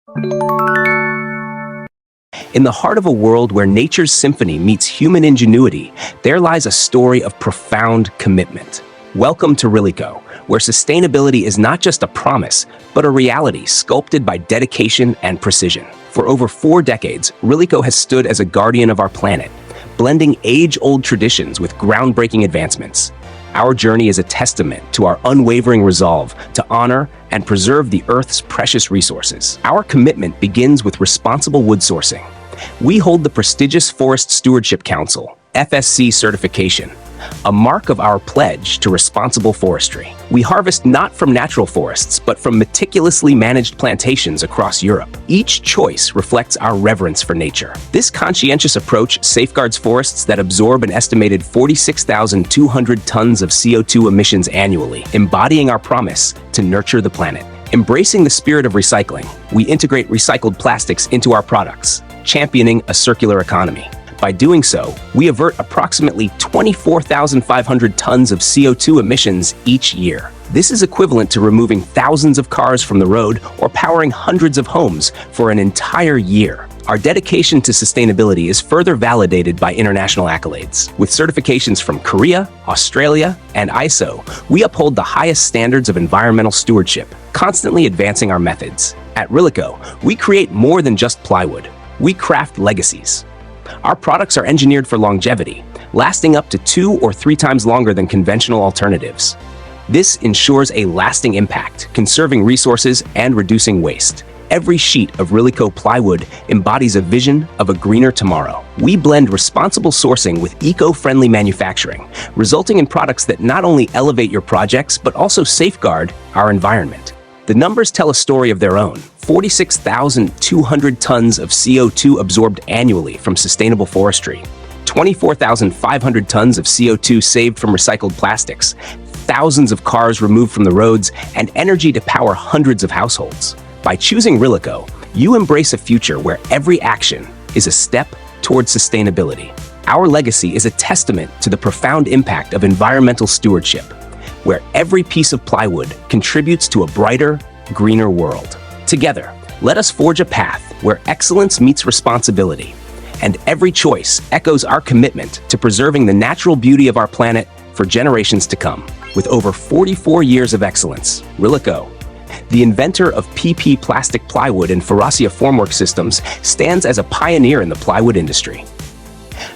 In the heart of a world where nature's symphony meets human ingenuity, there lies a story of profound commitment. Welcome to RILICO, where sustainability is not just a promise, but a reality sculpted by dedication and precision. For over 4 decades, RILICO has stood as a guardian of our planet, blending age-old traditions with groundbreaking advancements. Our journey is a testament to our unwavering resolve to honor and preserve the Earth's precious resources. Our commitment begins with responsible wood sourcing. We hold the prestigious Forest Stewardship Council, FSC certification, a mark of our pledge to responsible forestry. We harvest not from natural forests, but from meticulously managed plantations across Europe. Each choice reflects our reverence for nature. This conscientious approach safeguards forests that absorb an estimated 46,200 tons of CO2 emissions annually, embodying our promise to nurture the planet. Embracing the spirit of recycling, we integrate recycled plastics into our products, championing a circular economy. By doing so, we avert approximately 24,500 tons of CO2 emissions each year. This is equivalent to removing thousands of cars from the road or powering hundreds of homes for an entire year. Our dedication to sustainability is further validated by international accolades. With certifications from Korea, Australia, and ISO, we uphold the highest standards of environmental stewardship, constantly advancing our methods. At RILICO, we create more than just plywood. We craft legacies. Our products are engineered for longevity, lasting up to 2 or 3 times longer than conventional alternatives. This ensures a lasting impact, conserving resources and reducing waste. Every sheet of RILICO plywood embodies a vision of a greener tomorrow. We blend responsible sourcing with eco-friendly manufacturing, resulting in products that not only elevate your projects, but also safeguard our environment. The numbers tell a story of their own. 46,200 tons of CO2 absorbed annually from sustainable forestry, 24,500 tons of CO2 saved from recycled plastics, thousands of cars removed from the roads, and energy to power hundreds of households. By choosing RILICO, you embrace a future where every action is a step towards sustainability. Our legacy is a testament to the profound impact of environmental stewardship, where every piece of plywood contributes to a brighter, greener world. Together, let us forge a path where excellence meets responsibility, and every choice echoes our commitment to preserving the natural beauty of our planet for generations to come. With over 44 years of excellence, RILICO, the inventor of PP plastic plywood and Faurecia formwork systems, stands as a pioneer in the plywood industry.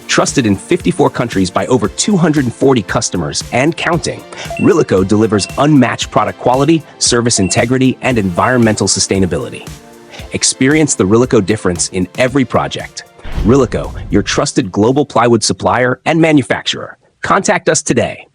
Trusted in 54 countries by over 240 customers and counting, RILICO delivers unmatched product quality, service integrity, and environmental sustainability. Experience the RILICO difference in every project. RILICO, your trusted global plywood supplier and manufacturer. Contact us today.